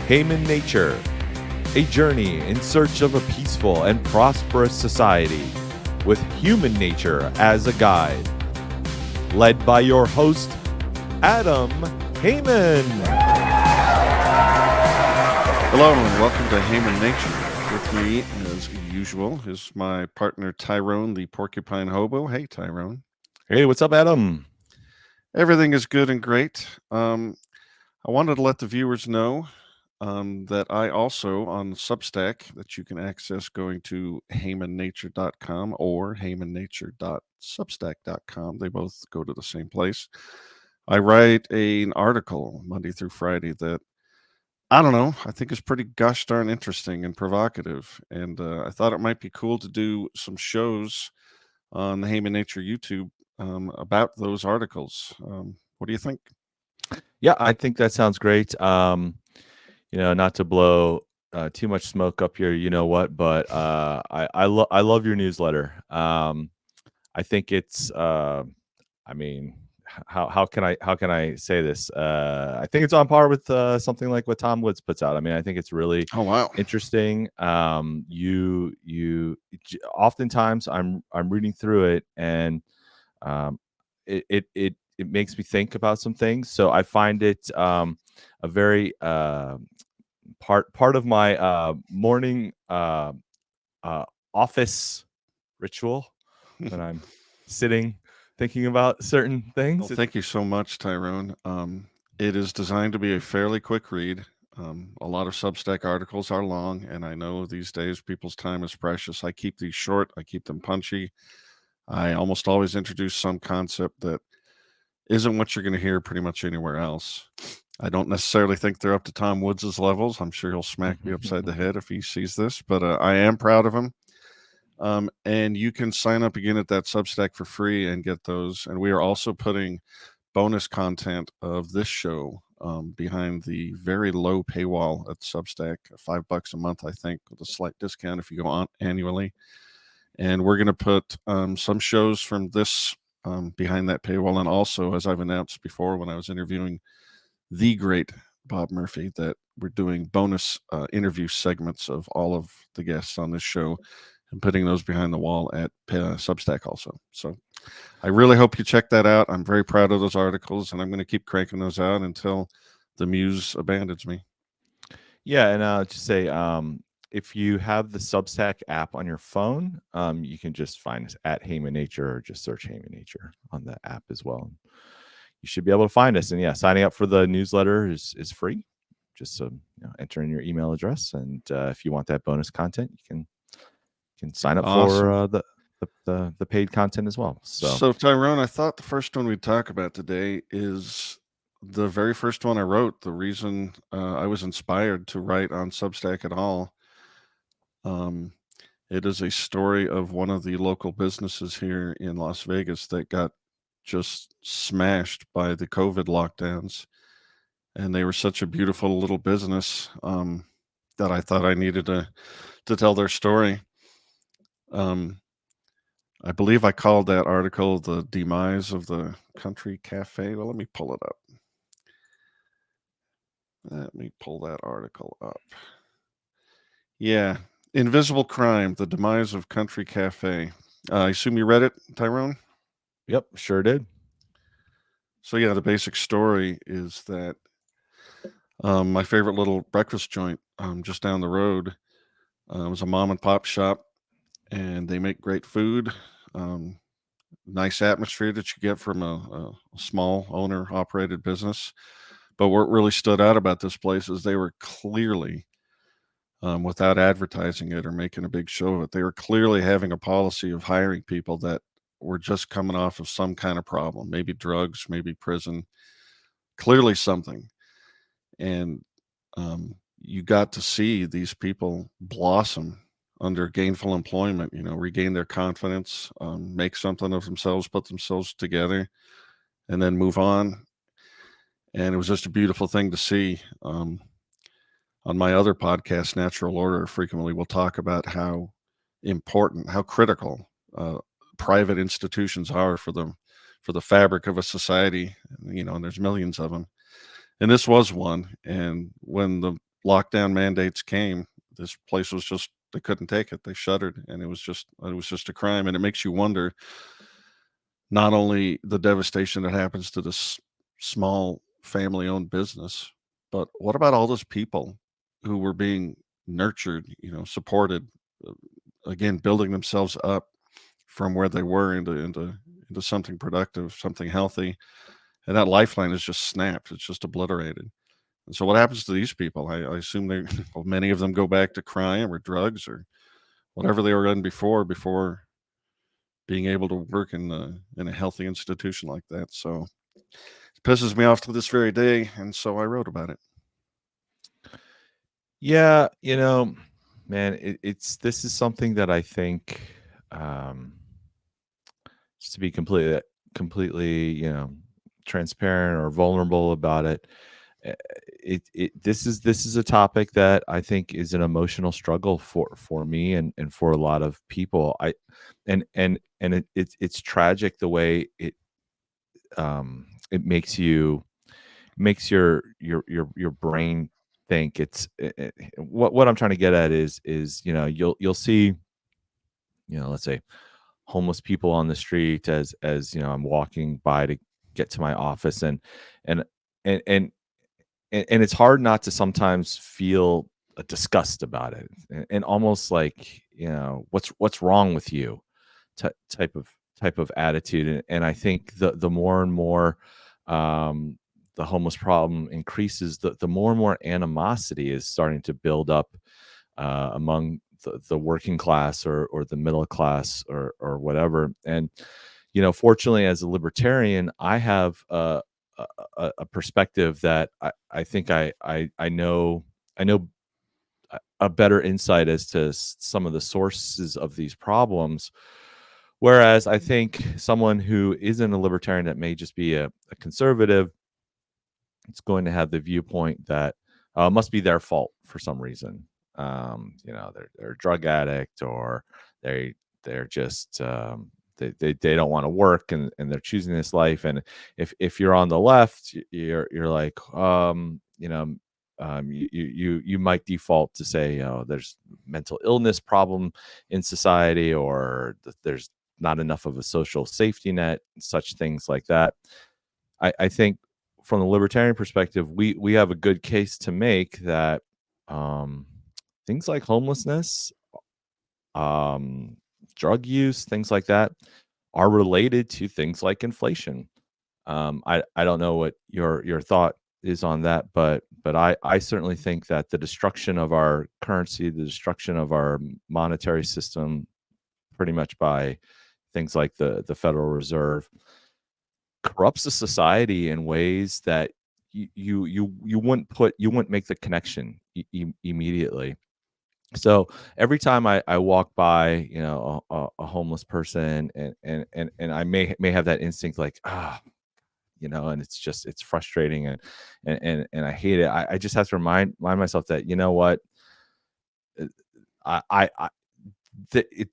Human Nature, a journey in search of a peaceful and prosperous society with human nature as a guide. Led by your host, Adam Heyman. Hello and welcome to Human Nature. With me, as usual, is my partner Tyrone, the porcupine hobo. Hey, Tyrone. Hey, what's up, Adam? Everything is good and great. I wanted to let the viewers know that I also, on Substack, that you can access going to heymannature.com or heymannature.substack.com. They both go to the same place. I write an article Monday through Friday that I don't know. I think it's pretty gosh darn interesting and provocative. And I thought it might be cool to do some shows on the Human Nature YouTube about those articles. What do you think? Yeah, I think that sounds great. Not to blow too much smoke up here, you know what, but I love your newsletter. I think it's how can I say this? I think it's on par with something like what Tom Woods puts out. I mean, I think it's really interesting. Oftentimes I'm reading through it and it makes me think about some things. So I find it a very part of my morning office ritual when I'm sitting thinking about certain things. Well, thank you so much, Tyrone. It is designed to be a fairly quick read. A lot of Substack articles are long, and I know these days people's time is precious. I keep these short. I keep them punchy. I almost always introduce some concept that isn't what you're going to hear pretty much anywhere else. I don't necessarily think they're up to Tom Woods' levels. I'm sure he'll smack me upside the head if he sees this, but I am proud of him. And you can sign up again at that Substack for free and get those. And we are also putting bonus content of this show behind the very low paywall at Substack, $5 a month, I think, with a slight discount if you go on annually. And we're going to put some shows from this behind that paywall. And also, as I've announced before when I was interviewing the great Bob Murphy, that we're doing bonus interview segments of all of the guests on this show and putting those behind the wall at Substack also. So I really hope you check that out. I'm very proud of those articles, and I'm going to keep cranking those out until the muse abandons me. Yeah, and I'll just say, if you have the Substack app on your phone, you can just find us at Heyman Nature or just search Heyman Nature on the app as well. You should be able to find us. And yeah, signing up for the newsletter is free. Just enter in your email address, and if you want that bonus content, you can sign up for the paid content as well. So Tyrone, I thought the first one we'd talk about today is the very first one I wrote. The reason I was inspired to write on Substack at all. It is a story of one of the local businesses here in Las Vegas that got just smashed by the COVID lockdowns. And they were such a beautiful little business that I thought I needed to tell their story. I believe I called that article "The Demise of the Country Cafe." Well, let me pull it up. Let me pull that article up. Yeah. Invisible Crime, The Demise of Country Cafe. I assume you read it, Tyrone? Yep, sure did. So yeah, the basic story is that my favorite little breakfast joint just down the road was a mom and pop shop, and they make great food. Nice atmosphere that you get from a small owner operated business. But what really stood out about this place is they were clearly, without advertising it or making a big show of it, they were clearly having a policy of hiring people that were just coming off of some kind of problem, maybe drugs, maybe prison, clearly something. And you got to see these people blossom under gainful employment, regain their confidence, make something of themselves, put themselves together, and then move on. And it was just a beautiful thing to see. On my other podcast, Natural Order, frequently we'll talk about how important, how critical private institutions are for the fabric of a society, and there's millions of them. And this was one. And when the lockdown mandates came, this place was just, they couldn't take it. They shuttered, and it was just a crime. And it makes you wonder not only the devastation that happens to this small family-owned business, but what about all those people who were being nurtured, supported, uh, again, building themselves up from where they were into something productive, something healthy, and that lifeline is just snapped. It's just obliterated. And so, what happens to these people? I assume they, well, many of them go back to crime or drugs or whatever they were in before being able to work in a healthy institution like that. So it pisses me off to this very day, and so I wrote about it. Yeah, man, it's this is something that I think, um, just to be completely, transparent or vulnerable about it. uh, this is a topic that I think is an emotional struggle for me and for a lot of people. And it's tragic the way it makes your brain think what I'm trying to get at is you'll see, let's say, homeless people on the street as I'm walking by to get to my office, and and and and it's hard not to sometimes feel a disgust about it, and almost like, what's wrong with you, ty type of attitude. And I think the more and more, um, the homeless problem increases, the more and more animosity is starting to build up, among the working class or the middle class or whatever. And fortunately, as a libertarian, I have a perspective that I think I know a better insight as to some of the sources of these problems. Whereas I think someone who isn't a libertarian, that may just be a conservative, it's going to have the viewpoint that must be their fault for some reason. They're a drug addict, or they they're just they don't want to work, and they're choosing this life. And if you're on the left, you're like, you might default to say, there's mental illness problem in society, or that there's not enough of a social safety net, such things like that. I think from the libertarian perspective, we have a good case to make that, um, things like homelessness, um, drug use, things like that, are related to things like inflation. I don't know what your thought is on that, but I certainly think that the destruction of our currency, the destruction of our monetary system, pretty much by things like the Federal Reserve, corrupts the society in ways that you wouldn't make the connection immediately. So every time I walk by, a homeless person, and I may have that instinct, like, and it's frustrating, and I hate it. I just have to remind myself that, you know what, uh, I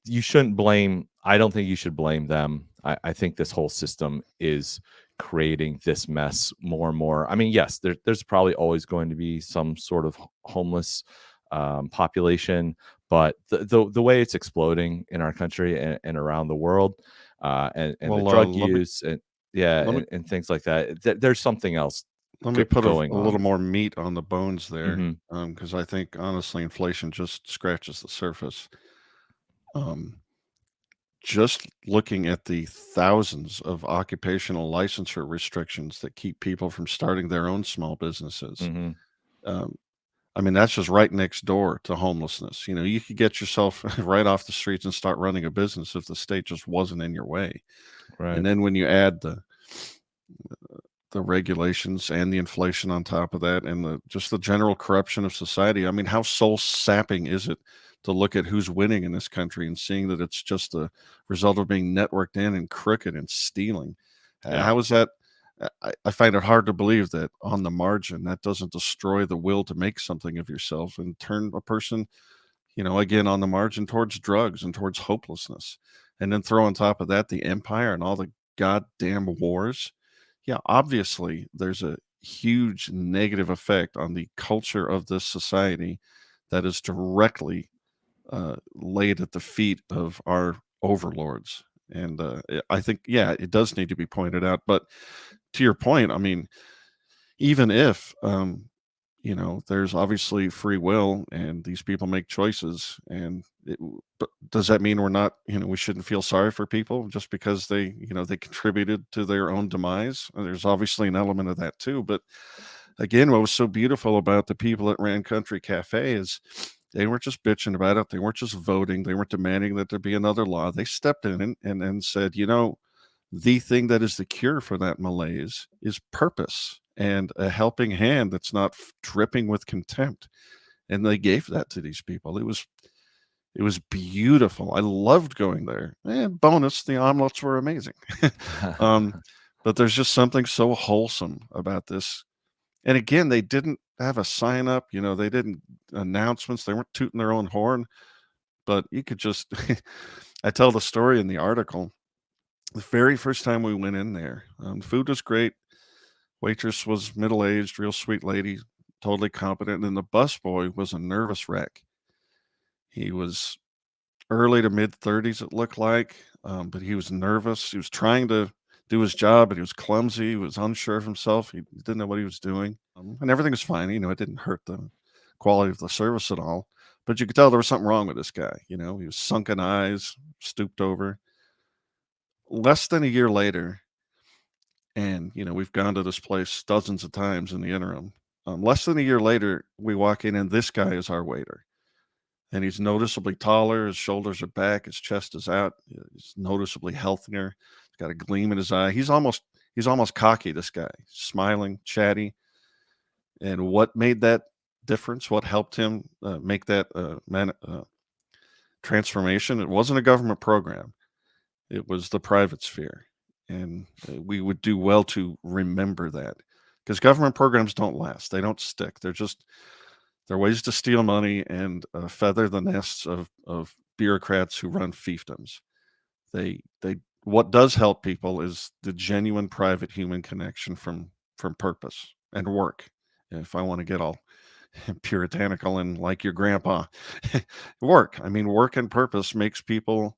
you shouldn't blame. I don't think you should blame them. I think this whole system is creating this mess more and more. I mean, yes, there's probably always going to be some sort of homeless, population, but the way it's exploding in our country and around the world, and the Well, drug use, and yeah, let me and things like that, there's something else let me put going a little on. more meat on the bones there, Hmm. because I think honestly, inflation just scratches the surface. Um, just looking at the thousands of occupational licensure restrictions that keep people from starting their own small businesses. Hmm. Um, I mean, that's just right next door to homelessness. You could get yourself right off the streets and start running a business if the state just wasn't in your way. And Right. then when you add the regulations and the inflation on top of that, and just the general corruption of society, I mean, how soul sapping is it to look at who's winning in this country and seeing that it's just a result of being networked in and crooked and stealing? Yeah. How is that? I find it hard to believe that on the margin that doesn't destroy the will to make something of yourself and turn a person, again, on the margin towards drugs and towards hopelessness. And then throw on top of that the empire and all the goddamn wars. Yeah, obviously there's a huge negative effect on the culture of this society that is directly laid at the feet of our overlords. And I think, yeah, it does need to be pointed out. But to your point, I mean, even if there's obviously free will and these people make choices, and but does that mean we're not, we shouldn't feel sorry for people just because they contributed to their own demise? There's obviously an element of that too. But again, what was so beautiful about the people at Rand Country Cafe is they weren't just bitching about it. They weren't just voting. They weren't demanding that there be another law. They stepped in and said, the thing that is the cure for that malaise is purpose and a helping hand that's not dripping with contempt. And they gave that to these people. It was beautiful. I loved going there. And bonus, the omelets were amazing. um, but there's just something so wholesome about this. And again, they didn't have a sign up. They didn't announcements. They weren't tooting their own horn. But you could just, I tell the story in the article. The very first time we went in there, food was great. Waitress was middle aged, real sweet lady, totally competent. And the busboy was a nervous wreck. He was early to mid 30s, it looked like, but he was nervous. He was trying to do his job, but he was clumsy. He was unsure of himself. He didn't know what he was doing. And everything was fine. It didn't hurt the quality of the service at all. But you could tell there was something wrong with this guy. He was sunken eyes, stooped over. Less than a year later, and we've gone to this place dozens of times in the interim. Less than a year later, we walk in, and this guy is our waiter. And he's noticeably taller. His shoulders are back. His chest is out. He's noticeably healthier. He's got a gleam in his eye. He's almost cocky. This guy, smiling, chatty. And what made that difference? What helped him make that transformation? It wasn't a government program. It was the private sphere. And we would do well to remember that, because government programs don't last. They don't stick. They're ways to steal money and feather the nests of bureaucrats who run fiefdoms. What does help people is the genuine private human connection from purpose and work. If I want to get all puritanical and like your grandpa, work. I mean, work and purpose makes people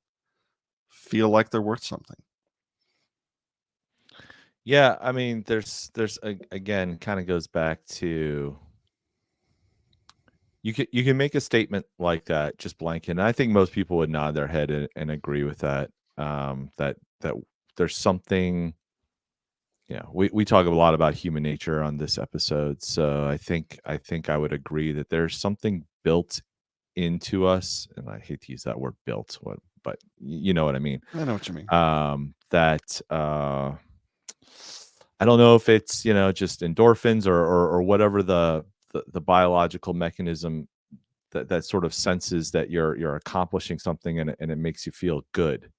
feel like they're worth something. Yeah, I mean, again, kind of goes back to you can make a statement like that just blanket. And I think most people would nod their head and agree with that. That there's something. We talk a lot about human nature on this episode, so I think I would agree that there's something built into us, and I hate to use that word "built," but you know what I mean. I know what you mean. That I don't know if it's just endorphins or whatever the biological mechanism that sort of senses that you're accomplishing something, and it makes you feel good.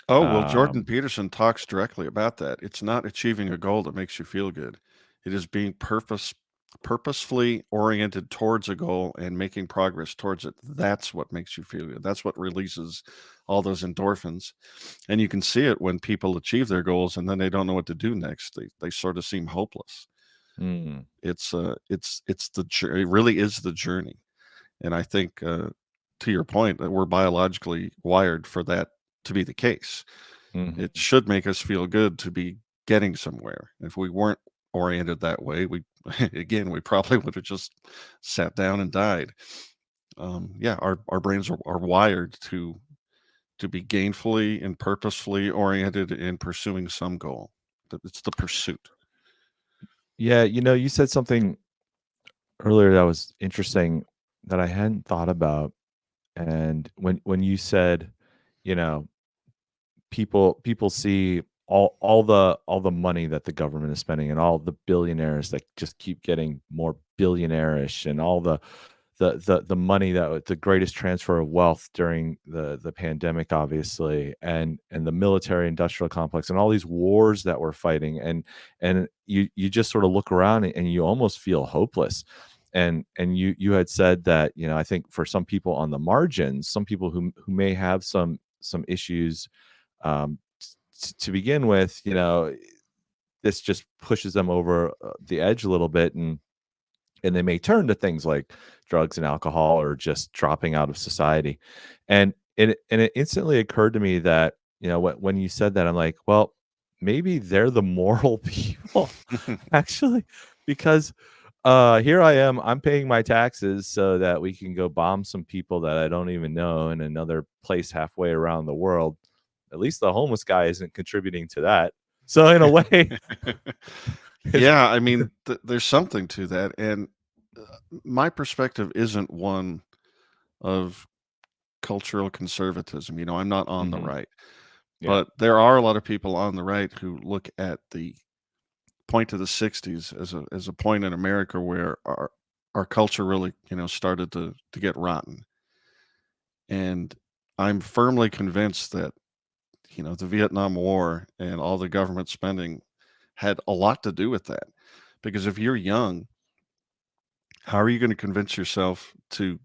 Oh, well, Jordan Um, Peterson talks directly about that. It's not achieving a goal that makes you feel good. It is being purposefully oriented towards a goal and making progress towards it. That's what makes you feel good. That's what releases all those endorphins. And you can see it when people achieve their goals and then they don't know what to do next. They sort of seem hopeless. mm, It really is the journey. And I think to your point that we're biologically wired for that to be the case. It mhm. should make us feel good to be getting somewhere. If we weren't oriented that way, we probably would have just sat down and died. Yeah, our brains are wired to be gainfully and purposefully oriented in pursuing some goal. It's the pursuit. Yeah, you said something earlier that was interesting that I hadn't thought about, and when you said, you know, people see all the money that the government is spending and all the billionaires that just keep getting more billionaire-ish, and all the money that the greatest transfer of wealth during the pandemic, obviously, and the military industrial complex and all these wars that we're fighting, and you just sort of look around and you almost feel hopeless. And you had said that, I think for some people on the margins, some people who may have some issues, to begin with, this just pushes them over the edge a little bit, and they may turn to things like drugs and alcohol or just dropping out of society. And it instantly occurred to me that, when you said that, I'm like, well, maybe they're the moral people actually, because here I am, I'm paying my taxes so that we can go bomb some people that I don't even know in another place halfway around the world. At least the homeless guy isn't contributing to that. So in a way, it's Yeah, I mean, there's something to that, and uh, my perspective isn't one of cultural conservatism. I'm not on the Mhm. right, Yeah. but there are a lot of people on the right who look at the point of the '60s as a point in America where our culture really, started to get rotten. And I'm firmly convinced that, the Vietnam War and all the government spending had a lot to do with that. Because if you're young, how are you going to convince yourself to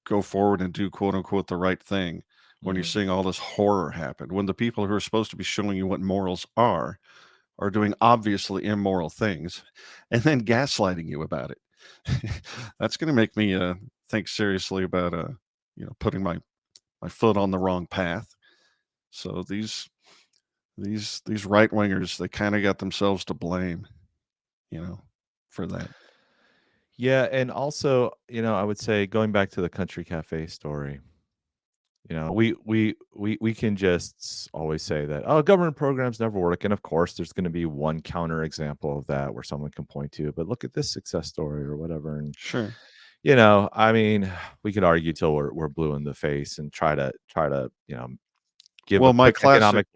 go forward and do quote unquote the right thing when you're Mhm. seeing all this horror happen? When the people who are supposed to be showing you what morals are doing obviously immoral things and then gaslighting you about it. That's going to make me think seriously about putting my foot on the wrong path. So these right wingers, they kind of got themselves to blame, you know, for that. Yeah, and also, I would say going back to the country cafe story, we can just always say that, oh, government programs never work, and of course there's going to be one counter example of that where someone can point to, but look at this success story or whatever. And Sure. I mean, we could argue till we're blue in the face and try to give a Well, quick economic.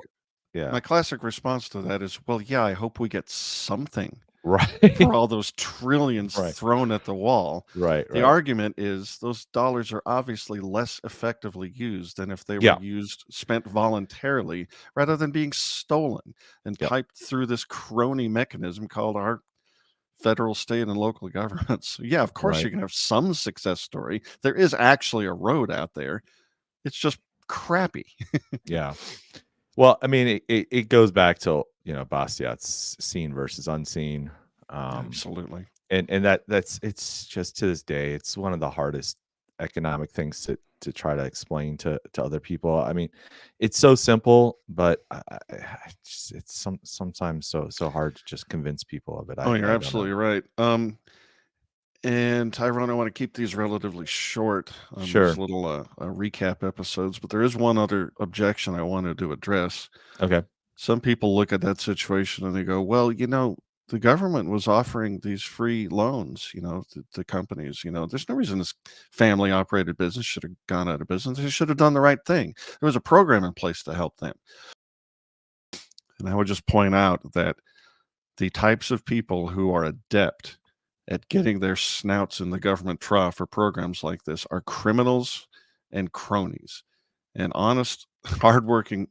Yeah. my classic response to that is, well, yeah, I hope we get something Right. for all those trillions Right. thrown at the wall. Right. The Right. argument is those dollars are obviously less effectively used than if they were Yeah. spent voluntarily rather than being stolen and Yeah. piped through this crony mechanism called our federal, state, and local governments. So yeah, of course Right. you can have some success story. There is actually a road out there. It's just crappy. Yeah. Well, I mean, it goes back to, Bastiat's seen versus unseen. Um, Absolutely. and that's it's just to this day, it's one of the hardest economic things to try to explain to other people. I mean, it's so simple, but it's sometimes so hard to just convince people of it. Oh, you're I don't know. absolutely right. And Tyrone, I want to keep these relatively short on these Sure. little recap episodes, but there is one other objection I wanted to address. Okay. Some people look at that situation and they go, well, the government was offering these free loans, to companies. There's no reason this family operated business should have gone out of business. They should have done the right thing. There was a program in place to help them. And I would just point out that the types of people who are adept at getting their snouts in the government trough for programs like this are criminals and cronies. And honest, hardworking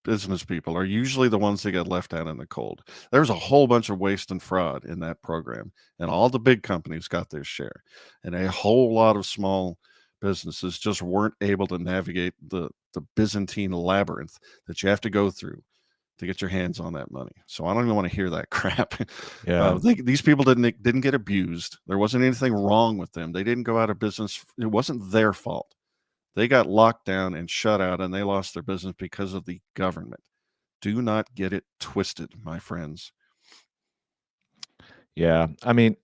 business people are usually the ones that get left out in the cold. There's a whole bunch of waste and fraud in that program, and all the big companies got their share, and a whole lot of small businesses just weren't able to navigate the Byzantine labyrinth that you have to go through to get your hands on that money. So I don't even want to hear that crap. Yeah. These people didn't get abused. There wasn't anything wrong with them. They didn't go out of business. It wasn't their fault. They got locked down and shut out, and they lost their business because of the government. Do not get it twisted, my friends. Yeah. I mean,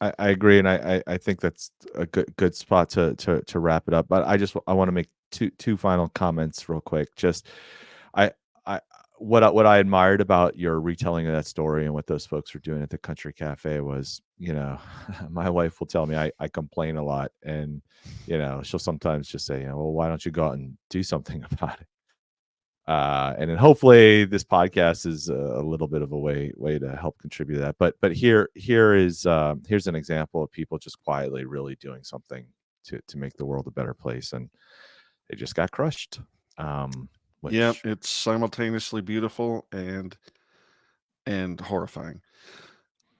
I agree, and I think that's a good spot to wrap it up. But I want to make two final comments real quick. Just I I what I admired about your retelling of that story and what those folks were doing at the country cafe was, my wife will tell me I complain a lot, and she'll sometimes just say, well, why don't you go out and do something about it? And then hopefully this podcast is a little bit of a way to help contribute to that. But here's an example of people just quietly really doing something to make the world a better place, and they just got crushed. Yeah, Which it's simultaneously beautiful and horrifying.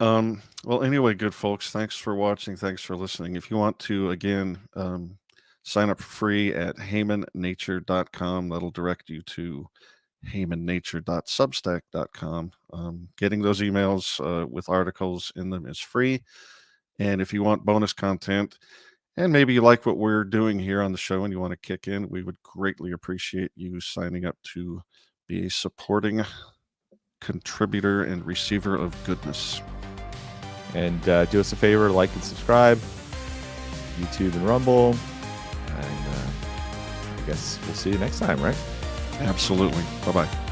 Well, anyway, good folks, thanks for watching. Thanks for listening. If you want to, again, sign up for free at heymannature.com. That'll direct you to heymannature.substack.com. Getting those emails with articles in them is free. And if you want bonus content, and maybe you like what we're doing here on the show and you want to kick in, we would greatly appreciate you signing up to be a supporting contributor and receiver of goodness. And do us a favor, like and subscribe, YouTube and Rumble. And I guess we'll see you next time, right? Absolutely. Bye-bye.